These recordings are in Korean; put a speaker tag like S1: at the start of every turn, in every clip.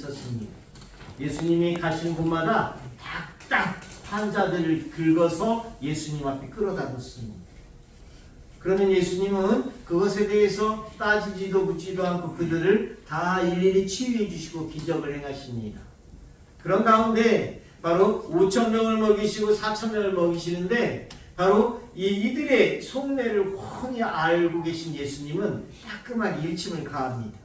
S1: 있었습니다. 예수님이 가시는 곳마다 딱딱 환자들을 긁어서 예수님 앞에 끌어다 뒀습니다. 그러면 예수님은 그것에 대해서 따지지도 묻지도 않고 그들을 다 일일이 치유해 주시고 기적을 행하십니다. 그런 가운데 바로 5,000명을 먹이시고 4,000명을 먹이시는데 바로 이들의 속내를 훤히 알고 계신 예수님은 따끔하게 일침을 가합니다.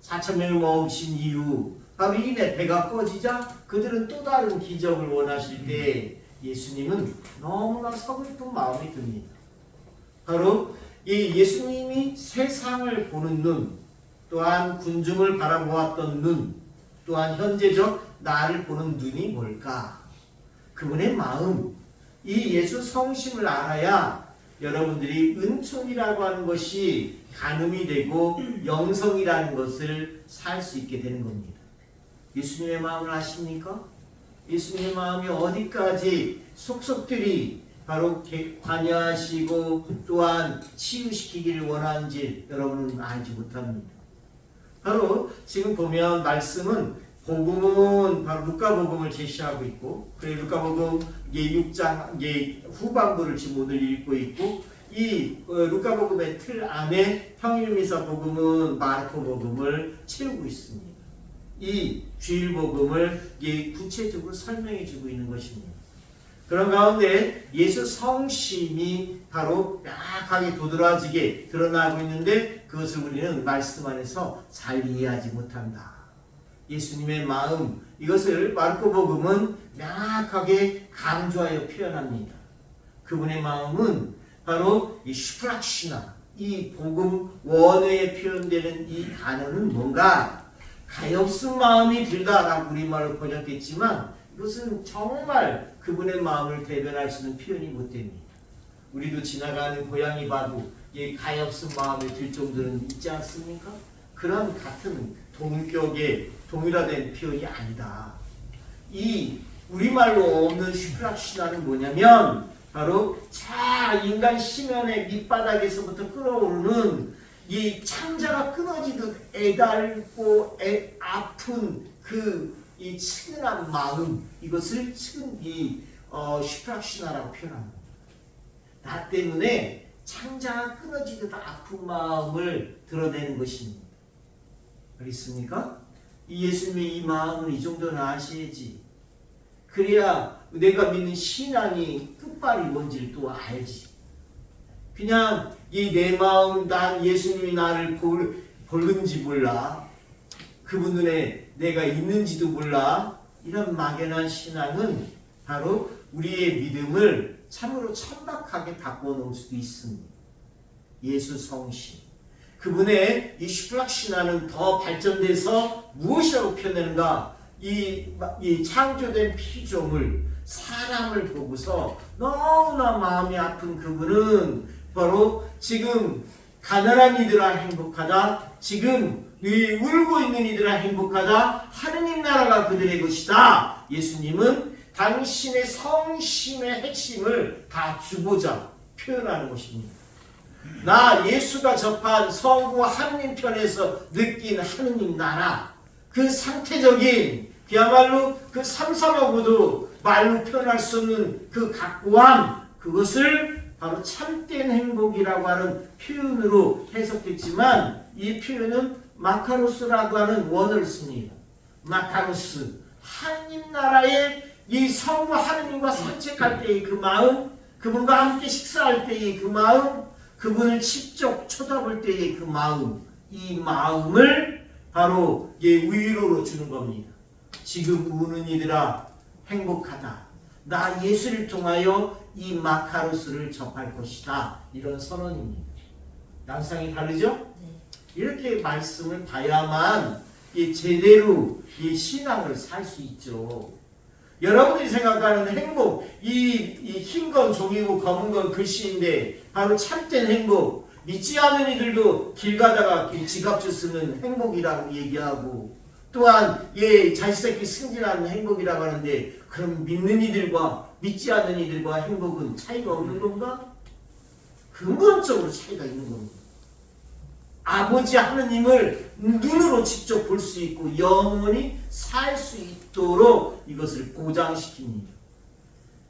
S1: 4,000명을 먹이신 이후 바로 이내 배가 꺼지자 그들은 또 다른 기적을 원하실 때 예수님은 너무나 서글픈 마음이 듭니다. 바로 이 예수님이 세상을 보는 눈, 또한 군중을 바라보았던 눈, 또한 현재적 나를 보는 눈이 뭘까? 그분의 마음, 이 예수 성심을 알아야 여러분들이 은총이라고 하는 것이 가늠이 되고 영성이라는 것을 살 수 있게 되는 겁니다. 예수님의 마음을 아십니까? 예수님의 마음이 어디까지 속속들이 바로 관여하시고 또한 치유시키기를 원하는지 여러분은 알지 못합니다. 바로 지금 보면 말씀은 복음은 바로 루카복음을 제시하고 있고, 그래 루카복음 6장 후반부를 지금 오늘 읽고 있고, 이 루카복음의 틀 안에 평일미사 복음은 마르코복음을 채우고 있습니다. 이 주일복음을 구체적으로 설명해 주고 있는 것입니다. 그런 가운데 예수 성심이 바로 명확하게 도드라지게 드러나고 있는데 그것을 우리는 말씀 안에서 잘 이해하지 못한다. 예수님의 마음, 이것을 마르코복음은 명확하게 강조하여 표현합니다. 그분의 마음은 바로 이 슈프락시나, 이 복음 원어에 표현되는 이 단어는 뭔가 가엾은 마음이 들다라고 우리말로 번역했지만 이것은 정말 그분의 마음을 대변할 수 있는 표현이 못 됩니다. 우리도 지나가는 고양이 봐도 이 가엾은 마음이 들 정도는 있지 않습니까? 그런 같은 동격의 동일화된 표현이 아니다. 이 우리말로 없는 슈프락시나는 뭐냐면 바로 인간 심연의 밑바닥에서부터 끌어오르는 이 창자가 끊어지듯 애달고 아픈 이 측은한 마음, 이것을 슈프락시나라고 표현합니다. 나 때문에 창자가 끊어지듯 아픈 마음을 드러내는 것입니다. 그렇습니까? 이 예수님의 이 마음은 이 정도는 아셔야지. 그래야 내가 믿는 신앙이 끝발이 뭔지를 또 알지. 그냥 이 내 마음, 난 예수님이 나를 보는지 몰라. 그분 눈에 내가 있는지도 몰라. 이런 막연한 신앙은 바로 우리의 믿음을 참으로 천박하게 바꿔놓을 수도 있습니다. 예수 성신, 그분의 이 슈프락시나는 더 발전돼서 무엇이라고 표현하는가? 이 창조된 피조물, 사람을 보고서 너무나 마음이 아픈 그분은 바로 지금 가난한 이들아 행복하다, 지금 울고 있는 이들아 행복하다, 하느님 나라가 그들의 것이다. 예수님은 당신의 성심의 핵심을 다 주고자 표현하는 것입니다. 나 예수가 접한 성부 하느님 편에서 느낀 하느님 나라, 그 상태적인 그야말로 그 삼삼하고도 말로 표현할 수 없는 그 각고함, 그것을 바로 참된 행복이라고 하는 표현으로 해석했지만 이 표현은 마카로스라고 하는 원어를 씁니다. 마카로스, 하느님 나라의 이 성부 하느님과 산책할 때의 그 마음, 그분과 함께 식사할 때의 그 마음, 그분을 직접 쳐다볼 때의 그 마음, 이 마음을 바로 위로로 주는 겁니다. 지금 우는 이들아 행복하다. 나 예수를 통하여 이 마카로스를 접할 것이다. 이런 선언입니다. 양상이 다르죠? 이렇게 말씀을 봐야만 제대로 이 신앙을 살 수 있죠. 여러분들이 생각하는 행복, 이 흰 건 종이고 검은 건 글씨인데 바로 참된 행복, 믿지 않는 이들도 길 가다가 지갑주 쓰는 행복이라고 얘기하고, 또한 자식새끼 승진하는 행복이라고 하는데, 그럼 믿는 이들과 믿지 않는 이들과 행복은 차이가 없는 건가? 근본적으로 차이가 있는 겁니다. 아버지 하느님을 눈으로 직접 볼 수 있고 영원히 살 수 있도록 이것을 보장시킵니다.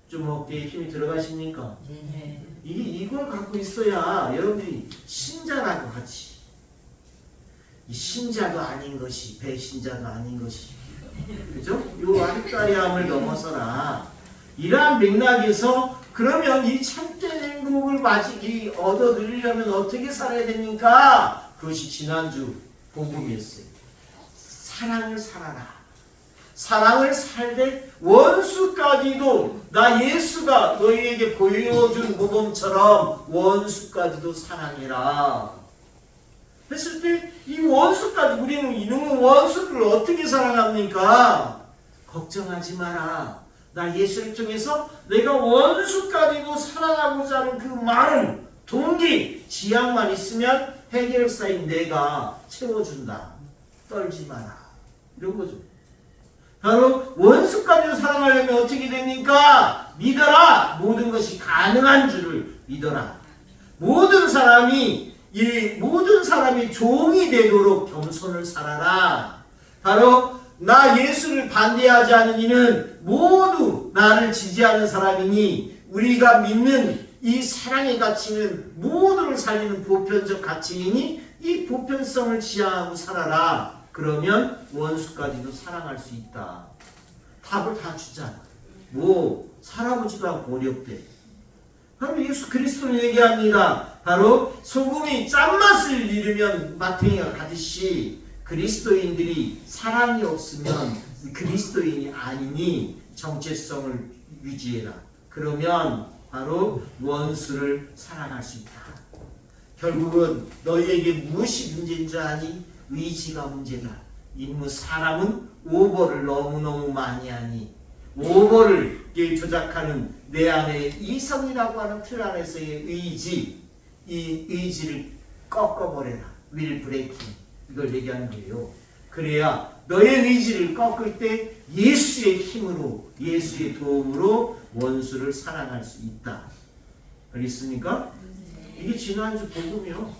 S1: 좀 어깨에 힘이 들어가십니까?
S2: 네.
S1: 이걸 갖고 있어야 여러분이 신자라고 하지. 이 신자도 아닌 것이 배신자도 아닌 것이, 그죠? 요 아리까리함을 넘어서라. 이러한 맥락에서 그러면 이 참된 행복을 얻어 누리려면 어떻게 살아야 됩니까? 그것이 지난주 복음이었어요. 사랑을 살아라. 사랑을 살되 원수까지도 나 예수가 너희에게 보여준 모범처럼 원수까지도 사랑해라. 했을 때 이 원수까지 우리는 이놈의 원수를 어떻게 사랑합니까? 걱정하지 마라. 나 예수를 통해서 내가 원수까지도 사랑하고자 하는 그 마음, 동기, 지향만 있으면 해결사인 내가 채워준다. 떨지 마라. 이런 거죠. 바로 원수까지도 사랑하려면 어떻게 됩니까? 믿어라. 모든 것이 가능한 줄을 믿어라. 모든 사람이 종이 되도록 겸손을 살아라. 바로 나 예수를 반대하지 않은 이는 모두 나를 지지하는 사람이니 우리가 믿는 이 사랑의 가치는 모두를 살리는 보편적 가치이니 이 보편성을 지향하고 살아라. 그러면 원수까지도 사랑할 수 있다. 답을 다 주잖아. 살아보지도 않고 어렵대. 바로 예수 그리스도는 얘기합니다. 바로 소금이 짠맛을 잃으면 마탱이가 가듯이 그리스도인들이 사랑이 없으면 그리스도인이 아니니 정체성을 유지해라. 그러면 바로 원수를 사랑할 수 있다. 결국은 너희에게 무엇이 문제인 줄 아니? 의지가 문제다. 사람은 오버를 너무너무 많이 하니 오버를 조작하는 내 안에 이성이라고 하는 틀 안에서의 의지, 이 의지를 꺾어버려라. 윌 브레이킹. 이걸 얘기하는 거예요. 그래야 너의 의지를 꺾을 때 예수의 힘으로, 예수의 도움으로 원수를 사랑할 수 있다. 알겠습니까? 이게 지난주 복음이요.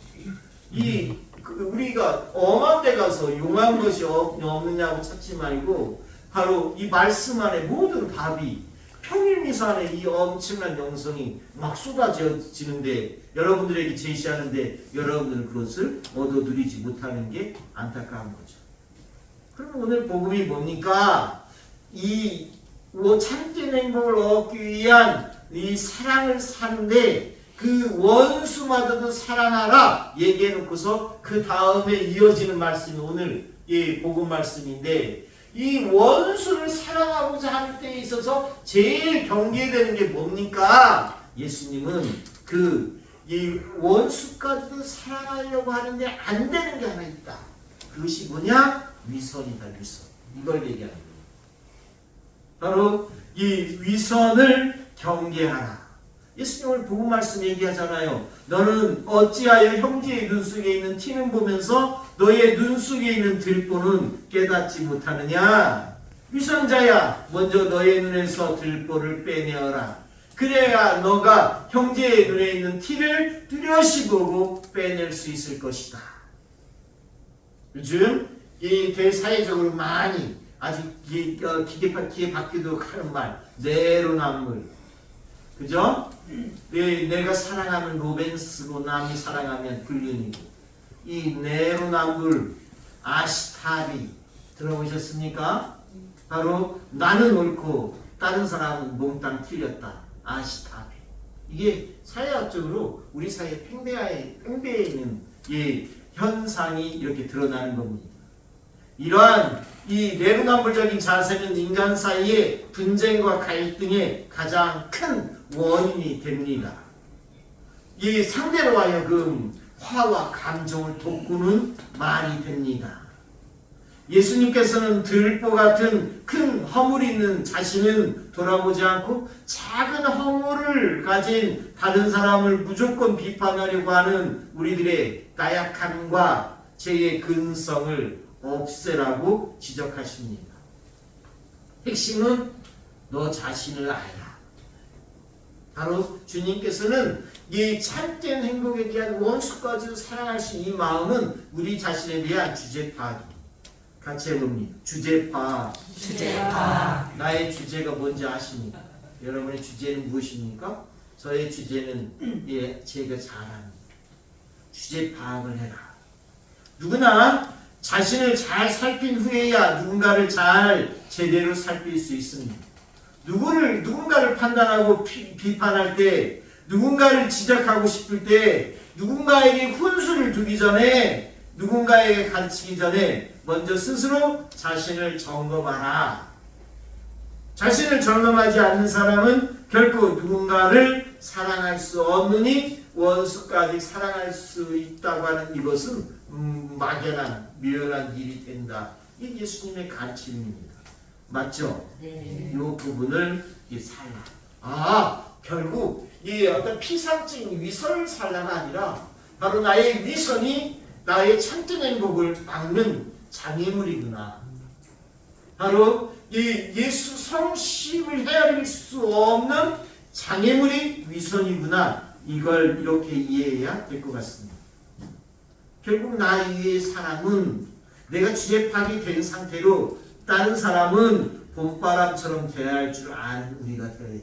S1: 우리가 엄한 데 가서 용한 것이 없느냐고 찾지 말고 바로 이 말씀 안에 모든 답이 평일미사 안에 이 엄청난 영성이 막 쏟아지는데 여러분들에게 제시하는데 여러분들은 그것을 얻어 누리지 못하는 게 안타까운 거죠. 그럼 오늘 복음이 뭡니까? 이 참된 행복을 얻기 위한 이 사랑을 사는데 그 원수마저도 사랑하라 얘기해놓고서 그 다음에 이어지는 말씀이 오늘 이 복음 말씀인데 이 원수를 사랑하고자 할 때에 있어서 제일 경계되는 게 뭡니까? 예수님은 이 원수까지도 사랑하려고 하는데 안 되는 게 하나 있다. 그것이 뭐냐? 위선이다. 위선. 이걸 얘기하는 거예요. 바로 이 위선을 경계하라. 예수님 오늘 복음 말씀 얘기하잖아요. 너는 어찌하여 형제의 눈 속에 있는 티는 보면서 너의 눈 속에 있는 들보는 깨닫지 못하느냐? 위선자야, 먼저 너의 눈에서 들보를 빼내어라. 그래야 너가 형제의 눈에 있는 티를 뚜렷이 보고 빼낼 수 있을 것이다. 요즘 이 대사회적으로 많이 아직 기계 받기도 하는 말, 내로남불. 그죠? 내가 사랑하는 로맨스고 남이 사랑하면 불륜이고 이 내로남불 아시타비 들어보셨습니까? 바로 나는 옳고 다른 사람은 몽땅 틀렸다. 아시타비. 이게 사회학적으로 우리 사회 팽배해 있는 현상이 이렇게 드러나는 겁니다. 이러한 이 내로남불적인 자세는 인간 사이의 분쟁과 갈등의 가장 큰 원인이 됩니다. 이 상대로 하여금 화와 감정을 돋구는 말이 됩니다. 예수님께서는 들보 같은 큰 허물 있는 자신은 돌아보지 않고 작은 허물을 가진 다른 사람을 무조건 비판하려고 하는 우리들의 나약함과 죄의 근성을 없애라고 지적하십니다. 핵심은 너 자신을 알라. 바로 주님께서는 이 참된 행복에 대한 원수까지 사랑하신 이 마음은 우리 자신에 대한 주제 파악. 같이 해봅니다. 주제 파악.
S2: 주제 파악.
S1: 나의 주제가 뭔지 아십니까? 여러분의 주제는 무엇입니까? 저의 주제는 제가 잘 압니다. 주제 파악을 해라. 누구나 자신을 잘 살핀 후에야 누군가를 잘 제대로 살필 수 있습니다. 누군가를 판단하고 비판할 때, 누군가를 지적하고 싶을 때, 누군가에게 훈수를 두기 전에, 누군가에게 가르치기 전에 먼저 스스로 자신을 점검하라. 자신을 점검하지 않는 사람은 결코 누군가를 사랑할 수 없느니 원수까지 사랑할 수 있다고 하는 이것은 막연한 묘연한 일이 된다. 이게 예수님의 가르침입니다. 맞죠?
S2: 네.
S1: 이 부분을 살라. 결국 이 어떤 피상적인 위선을 살라가 아니라 바로 나의 위선이 나의 참된 행복을 막는 장애물이구나. 바로 이 예수 성심을 헤아릴 수 없는 장애물이 위선이구나. 이걸 이렇게 이해해야 될 것 같습니다. 결국 나 위의 사람은 내가 주제 파악이 된 상태로 다른 사람은 봄바람처럼 대할 줄 아는 우리가 되어야 돼요.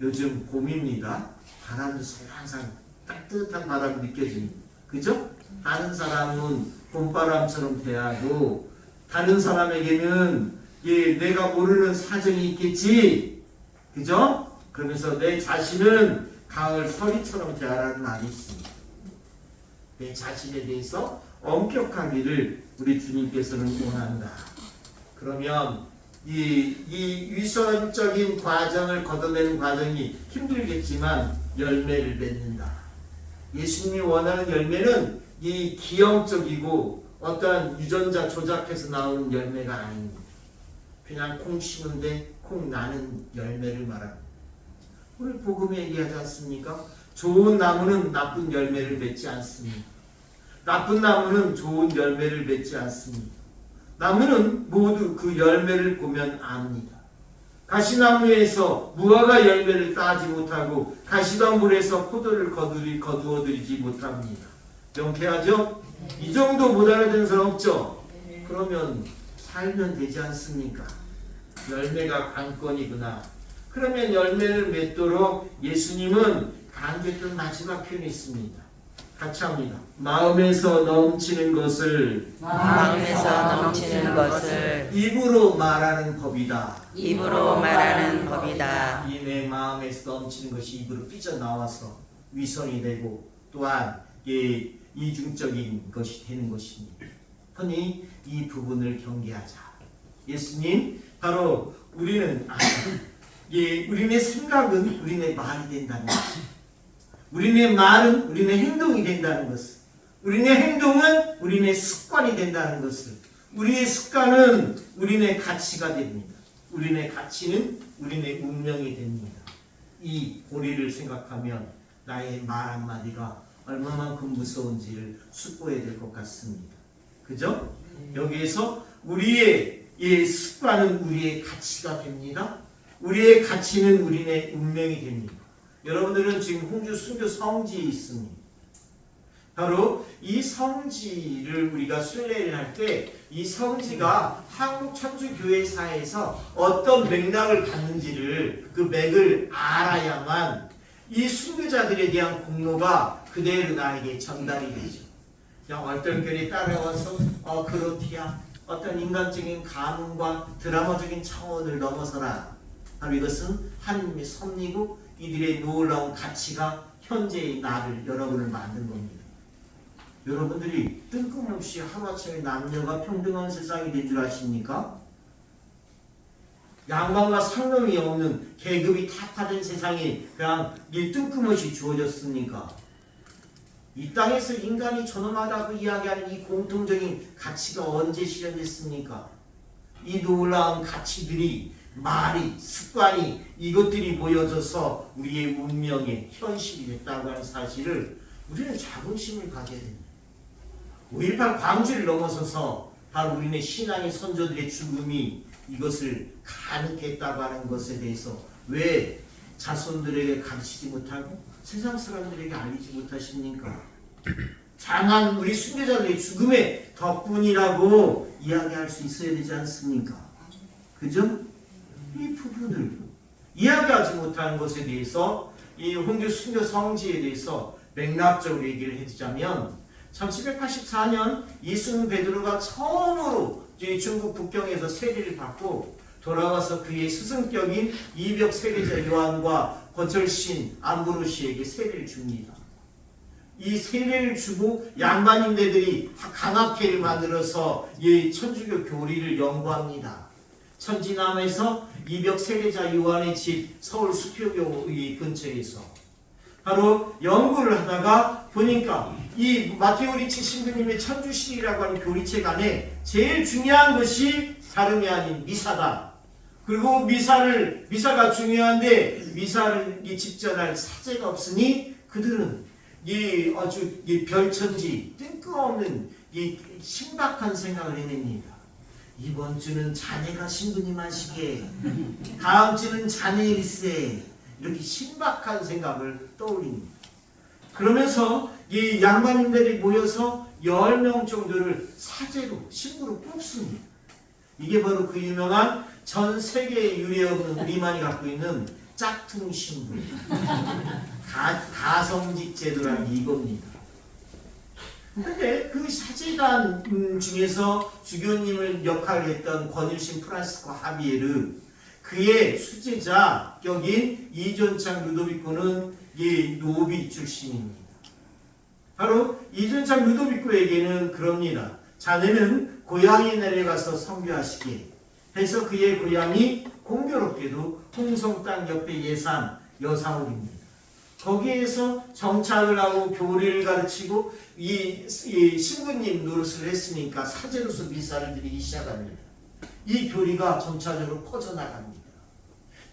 S1: 요즘 봄입니다. 바람도 항상 따뜻한 바람이 느껴집니다. 그죠? 다른 사람은 봄바람처럼 대하고 다른 사람에게는 내가 모르는 사정이 있겠지. 그죠? 그러면서 내 자신은 가을 서리처럼 대하라는 말이 있습니다. 내 자신에 대해서 엄격하기를 우리 주님께서는 원한다. 그러면 이 위선적인 과정을 걷어내는 과정이 힘들겠지만 열매를 맺는다. 예수님이 원하는 열매는 이 기형적이고 어떠한 유전자 조작해서 나오는 열매가 아닙니다. 그냥 콩 심은데 콩 나는 열매를 말합니다. 오늘 복음에 얘기하지 않습니까? 좋은 나무는 나쁜 열매를 맺지 않습니다. 나쁜 나무는 좋은 열매를 맺지 않습니다. 나무는 모두 그 열매를 보면 압니다. 가시나무에서 무화과 열매를 따지 못하고 가시덤불에서 포도를 거두어들이지 못합니다. 명쾌하죠? 이 정도 못 알아듣는 사람 없죠? 그러면 살면 되지 않습니까? 열매가 관건이구나. 그러면 열매를 맺도록 예수님은 강조했던 마지막 표현이 있습니다. 같이 합니다. 마음에서 넘치는 것을 입으로 말하는 법이다.
S2: 입으로 말하는 법이다.
S1: 이 내 마음에서 넘치는 것이 입으로 삐져나와서 위선이 되고 또한 이중적인 것이 되는 것입니다. 흔히 이 부분을 경계하자. 예수님, 바로 우리는 우리네 생각은 우리네 말이 된다는 것. 우리네 말은 우리네 행동이 된다는 것을. 우리네 행동은 우리네 습관이 된다는 것을. 우리의 습관은 우리네 가치가 됩니다. 우리네 가치는 우리네 운명이 됩니다. 이 고리를 생각하면 나의 말 한마디가 얼마만큼 무서운지를 숙고해야 될 것 같습니다. 그죠? 여기에서 우리의 습관은 우리의 가치가 됩니다. 우리의 가치는 우리의 운명이 됩니다. 여러분들은 지금 홍주 순교 성지에 있습니다. 바로 이 성지를 우리가 순례를 할 때 이 성지가 한국 천주교회사에서 어떤 맥락을 갖는지를 그 맥을 알아야만 이 순교자들에 대한 공로가 그대로 나에게 전달이 되죠. 그냥 얼떨결에 따라와서 그렇디야 어떤 인간적인 감흥과 드라마적인 차원을 넘어서라. 바로 이것은 하나님의 섭리고 이들의 놀라운 가치가 현재의 나를 여러분을 만든 겁니다. 여러분들이 뜬금없이 하루아침에 남녀가 평등한 세상이 된 줄 아십니까? 양반과 상놈이 없는 계급이 타파된 세상이 그냥 뜬금없이 주어졌습니까? 이 땅에서 인간이 존엄하다고 이야기하는 이 공통적인 가치가 언제 실현됐습니까? 이 놀라운 가치들이 말이, 습관이 이것들이 모여져서 우리의 운명의 현실이 됐다고 하는 사실을 우리는 자긍심을 가져야 됩니다. 5.18 광주를 넘어서서 바로 우리네 신앙의 선조들의 죽음이 이것을 가능했다고 하는 것에 대해서 왜 자손들에게 가르치지 못하고 세상 사람들에게 알리지 못하십니까? 장한 우리 순교자들의 죽음의 덕분이라고 이야기할 수 있어야 되지 않습니까? 그죠? 이 부분을 이야기하지 못하는 것에 대해서 이 홍주 순교 성지에 대해서 맥락적으로 얘기를 해주자면 1784년 이순 베드로가 처음으로 중국 북경에서 세례를 받고 돌아와서 그의 스승격인 이벽 세례자 요한과 거철신 암브로시에게 세례를 줍니다. 이 세례를 주고 양반인들이 강학회를 만들어서 이 천주교 교리를 연구합니다. 천지남에서 이벽 세례자 요한의 집 서울 수표교 근처에서 바로 연구를 하다가 보니까 이 마테오 리치 신부님의 천주시라고 하는 교리책 안에 제일 중요한 것이 다름이 아닌 미사다. 그리고 미사가 중요한데 미사를 집전할 사제가 없으니 그들은 이 아주 이 별천지 뜬금없는 이 신박한 생각을 해냅니다. 이번 주는 자네가 신부님 하시게, 다음 주는 자네일세, 이렇게 신박한 생각을 떠올립니다. 그러면서 이 양반인들이 모여서 10명 정도를 사제로 신부로 뽑습니다. 이게 바로 그 유명한 전 세계에 유례없는 우리만이 갖고 있는 짝퉁 신부, 가성직 제도라는 이겁니다. 근데 그 사제단 중에서 주교님을 역할을 했던 권일신 프란시스코 하비에르, 그의 수제자 격인 이존창 루도비코는 이 노비 출신입니다. 바로 이존창 루도비코에게는 그럽니다. 자네는 고향에 내려가서 선교하시게 해서 그의 고향이 공교롭게도 홍성 땅 옆에 예산 여사울입니다. 거기에서 정착을 하고 교리를 가르치고 이 신부님 노릇을 했으니까 사제로서 미사를 드리기 시작합니다. 이 교리가 점차적으로 퍼져나갑니다.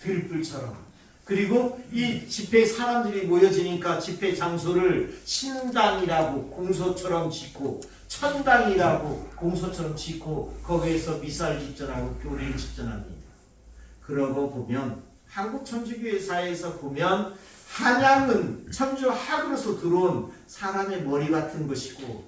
S1: 들불처럼. 그리고 이 집회 사람들이 모여지니까 집회 장소를 신당이라고 공소처럼 짓고 천당이라고 공소처럼 짓고 거기에서 미사를 집전하고 교리를 집전합니다. 그러고 보면 한국 천주교회사에서 보면 한양은 천주학으로서 들어온 사람의 머리 같은 것이고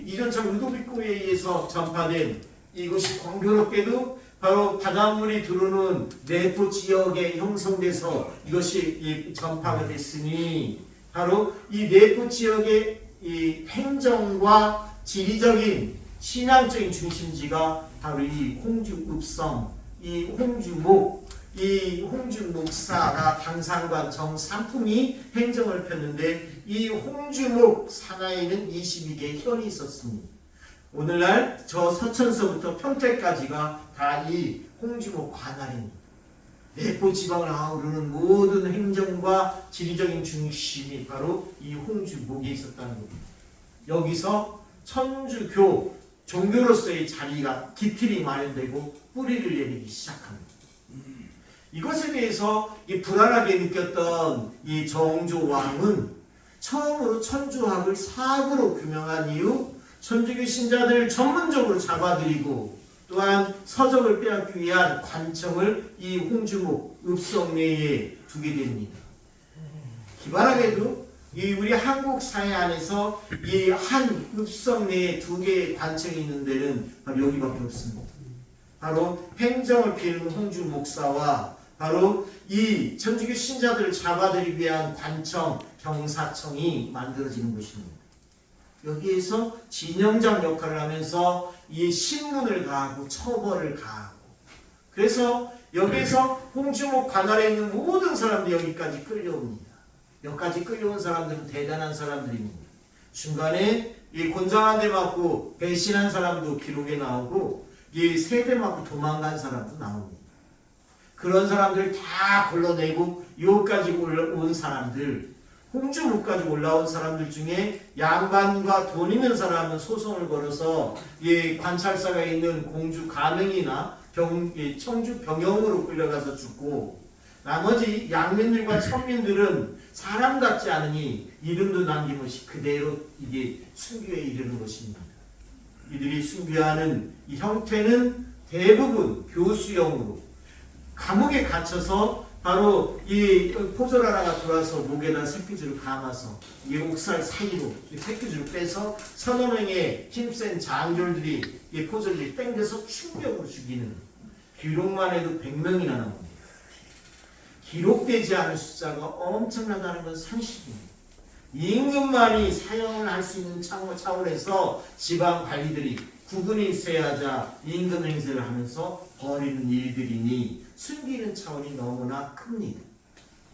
S1: 이존창 루도비코에 의해서 전파된 이것이 공교롭게도 바로 바닷물이 들어오는 내포 지역에 형성돼서 이것이 전파가 됐으니 바로 이 내포 지역의 이 행정과 지리적인 신앙적인 중심지가 바로 이 홍주 읍성, 이 홍주목, 이 홍주 목사가 당상관 정삼풍이 행정을 폈는데 이 홍주목 산하에는 22개의 현이 있었습니다. 오늘날 저 서천서부터 평택까지가 다 이 홍주목 관할입니다. 내포 지방을 아우르는 모든 행정과 지리적인 중심이 바로 이 홍주목에 있었다는 겁니다. 여기서 천주교 종교로서의 자리가 기틀이 마련되고 뿌리를 내리기 시작합니다. 이것에 대해서 이 불안하게 느꼈던 이 정조 왕은 처음으로 천주학을 사학으로 규명한 이후 천주교 신자들을 전문적으로 잡아들이고 또한 서적을 빼앗기 위한 관청을 이 홍주목 읍성 내에 두게 됩니다. 기발하게도 이 우리 한국 사회 안에서 이 한 읍성 내에 2개의 관청이 있는 데는 바로 여기밖에 없습니다. 바로 행정을 피우는 홍주 목사와 바로 이 천주교 신자들을 잡아들이기 위한 관청, 경사청이 만들어지는 것입니다. 여기에서 진영장 역할을 하면서 이 신문을 가하고 처벌을 가하고 그래서 여기에서 홍주목 관할에 있는 모든 사람들이 여기까지 끌려옵니다. 여기까지 끌려온 사람들은 대단한 사람들입니다. 중간에 이 곤장한 대 맞고 배신한 사람도 기록에 나오고 이 세대 맞고 도망간 사람도 나옵니다. 그런 사람들 다 걸러내고 여기까지 온 사람들, 홍주목까지 올라온 사람들 중에 양반과 돈 있는 사람은 소송을 걸어서 이 관찰사가 있는 공주 가명이나 청주 병영으로 끌려가서 죽고 나머지 양민들과 천민들은 사람 같지 않으니 이름도 남김없이 그대로 이게 순교에 이르는 것입니다. 이들이 순교하는 이 형태는 대부분 교수형으로 감옥에 갇혀서 바로 이 포졸하나가 들어와서 목에다 새끼줄을 감아서 이 옥살 사이로 이 새끼줄을 빼서 서너 명의 힘센 장졸들이 이 포졸들이 땡겨서 충격으로 죽이는, 기록만 해도 100명이나 나옵니다. 기록되지 않은 숫자가 엄청나다는 건 상식입니다. 임금만이 사형을 할 수 있는 차원에서 지방 관리들이 구분이 있어야자 임금 행세를 하면서 벌이는 일들이니 숨기는 차원이 너무나 큽니다.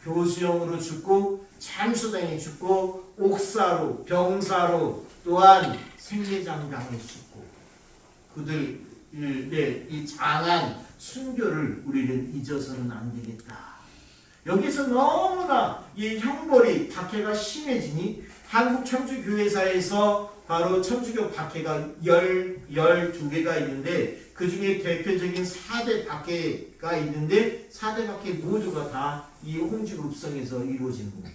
S1: 교수형으로 죽고 참수당에 죽고 옥사로 병사로 또한 생계장당에 죽고 그들의 이 장한 순교를 우리는 잊어서는 안 되겠다. 여기서 너무나 이 형벌이 박해가 심해지니 한국 천주교회사에서 바로 천주교 박해가 12개가 있는데 그 중에 대표적인 4대 박해가 있는데 4대 박해 모두가 다 이 홍주급성에서 이루어진 겁니다.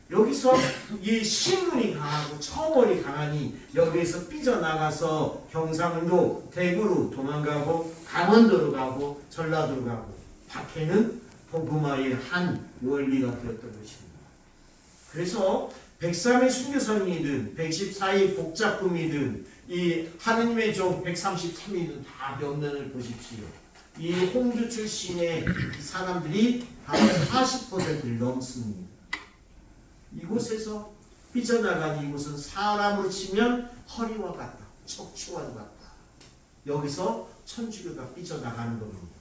S1: 여기서 이 신문이 강하고 처벌이 강하니 여기에서 삐져나가서 경상도 대구로 도망가고 강원도로 가고 전라도로 가고 박해는 복음화의 한 원리가 되었던 것입니다. 그래서 103의 순교선이든 114의 복작금이든 이 하느님의 종 133이든 다 명단을 보십시오. 이 홍주 출신의 사람들이 바로 40%를 넘습니다. 이곳에서 삐져나간 이곳은 사람으로 치면 허리와 같다. 척추와 같다. 여기서 천주교가 삐져나가는 겁니다.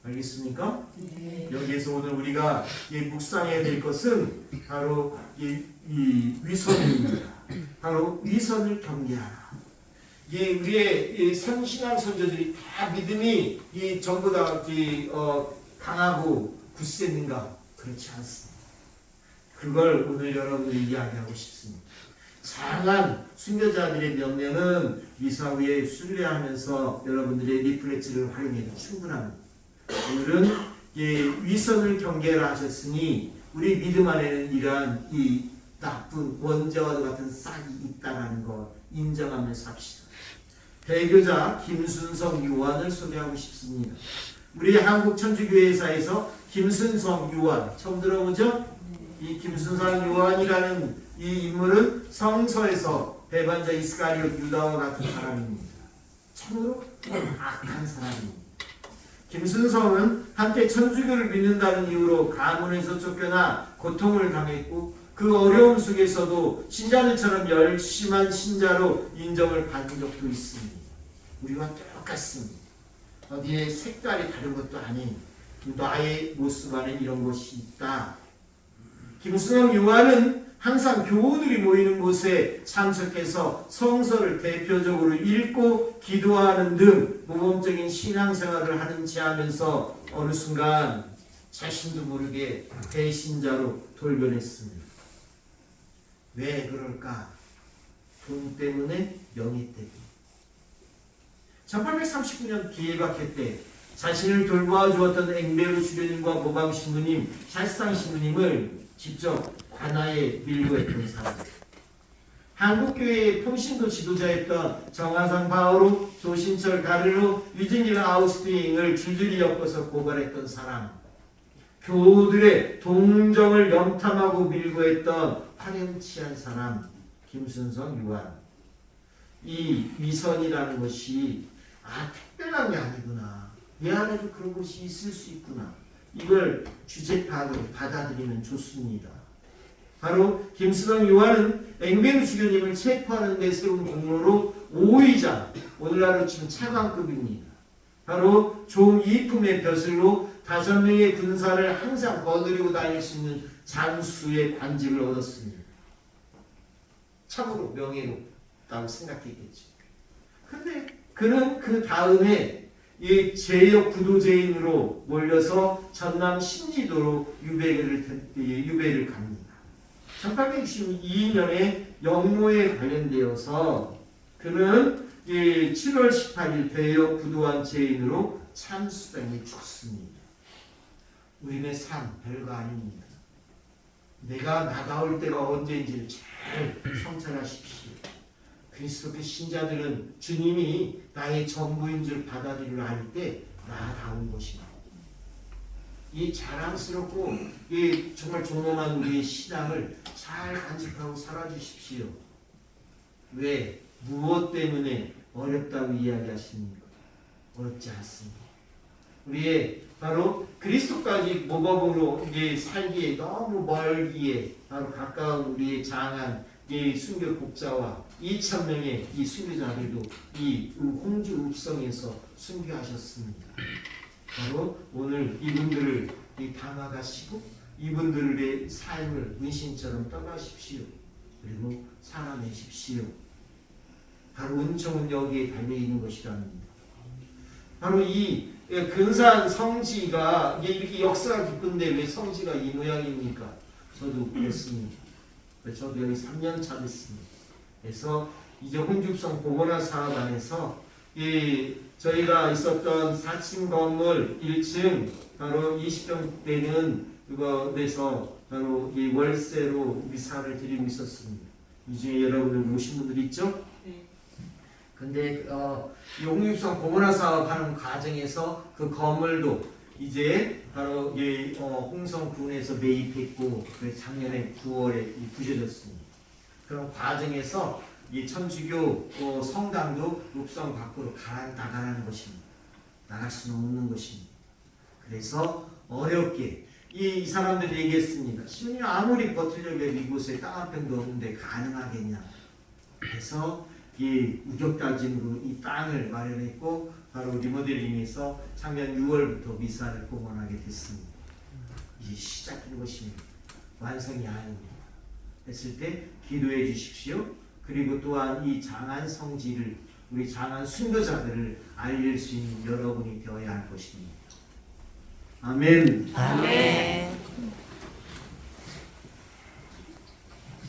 S1: 알겠습니까?
S2: 네.
S1: 여기에서 오늘 우리가 묵상해야 될 것은 바로 이 위선입니다. 바로 위선을 경계하라. 우리의 선신앙 선조들이 다 믿음이 전부 다 강하고 굳셌는가? 그렇지 않습니다. 그걸 오늘 여러분들이 이야기하고 싶습니다. 장한 순교자들의 명령은 미사후에 순례하면서 여러분들의 리플렉트를 활용해도 충분합니다. 오늘은 위선을 경계하라 하셨으니 우리 믿음 안에는 이러한 이 나쁜 원죄와 같은 싹이 있다는 것 인정하면서 합시다. 배교자 김순성 요한을 소개하고 싶습니다. 우리 한국 천주교회사에서 김순성 요한 처음 들어보죠? 이 김순성 요한이라는 이 인물은 성서에서 배반자 이스가리옷 유다와 같은 사람입니다. 참으로 악한 사람입니다. 김순성은 한때 천주교를 믿는다는 이유로 가문에서 쫓겨나 고통을 당했고 그 어려움 속에서도 신자들처럼 열심한 신자로 인정을 받은 적도 있습니다. 우리와 똑같습니다. 어디에 색깔이 다른 것도 아닌 나의 모습 안에 이런 것이 있다. 김순성 요한은 항상 교우들이 모이는 곳에 참석해서 성서를 대표적으로 읽고 기도하는 등 모범적인 신앙생활을 하는지 하면서 어느 순간 자신도 모르게 배신자로 돌변했습니다. 왜 그럴까? 돈 때문에, 명예 때문에. 1839년 기해박해 때 자신을 돌보아주었던 앵베르 주교님과 모방 신부님, 샤스탕 신부님을 직접 관아에 밀고 했던 사람. 한국교회의 평신도 지도자였던 정화상 바오로, 조신철 가를로, 유진일 아우스트잉을 줄줄이 엮어서 고발했던 사람. 교우들의 동정을 염탐하고 밀고 했던 파렴치한 사람 김순성 요한. 이 위선이라는 것이 특별한 게 아니구나. 내 안에도 그런 것이 있을 수 있구나. 이걸 주제파로 받아들이면 좋습니다. 바로 김순성 요한은 앵베르 주교님을 체포하는 데 세운 공로로 5위자, 오늘날로 치면 차관급입니다. 바로 종이품의 벼슬로 5명의 군사를 항상 거느리고 다닐 수 있는 장수의 관직을 얻었습니다. 참으로 명예롭다고 생각했겠죠. 그런데 그는 그 다음에 이 제역 구도제인으로 몰려서 전남 신지도로 유배를 갑니다. 1862년에 영모에 관련되어서 그는 7월 18일 대역 구도한 제인으로 참수당에 죽습니다. 우리의 삶 별거 아닙니다. 내가 나다울 때가 언제인지를 잘 성찰하십시오. 그리스도교 신자들은 주님이 나의 전부인 줄 받아들이려 할 때 나다운 것입니다. 이 자랑스럽고 이 정말 존엄한 우리의 신앙을 잘 간직하고 살아주십시오. 왜? 무엇 때문에 어렵다고 이야기하십니까? 어렵지 않습니다. 우리의 바로 그리스도까지 모범으로 이제 살기에 너무 멀기에 바로 가까운 우리의 장한 이 순교 복자와 2,000명의 이 순교자들도 이 홍주 읍성에서 순교하셨습니다. 바로 오늘 이분들을 담아가시고 이분들의 삶을 문신처럼 떠나십시오. 그리고 살아내십시오. 바로 은총은 여기에 달려있는 것이랍니다. 바로 이 근사한 성지가 이렇게 역사가 깊은데 왜 성지가 이 모양입니까? 저도 그렇습니다. 저도 여기 3년 차 됐습니다. 그래서 이제 홍주읍성 보건화 사업 안에서 저희가 있었던 4층 건물 1층 바로 20평 되는 그거에서 바로 이 월세로 이사를 드리고 있었습니다. 이 중에 여러분들 오신 분들 있죠? 근데 이 홍주읍성 보건화 사업 하는 과정에서 그 건물도 이제 바로 홍성군에서 매입했고 작년에 9월에 부셔졌습니다. 그런 과정에서 이 천주교 성당도 읍성 밖으로 나가는 것입니다. 나갈 수는 없는 것입니다. 그래서 어렵게 이 사람들이 얘기했습니다. 시민이 아무리 버티려고 해도 이곳에 땅 한 평도 없는데 가능하겠냐. 그래서 이 우격다짐으로 이 땅을 마련했고 바로 리모델링해서 작년 6월부터 미사를 복원하게 됐습니다. 이제 시작인 것입니다. 완성이 아닙니다. 했을 때 기도해 주십시오. 그리고 또한 이 장한 성지를 우리 장한 순교자들을 알릴 수 있는 여러분이 되어야 할 것입니다. 아멘.
S2: 아멘.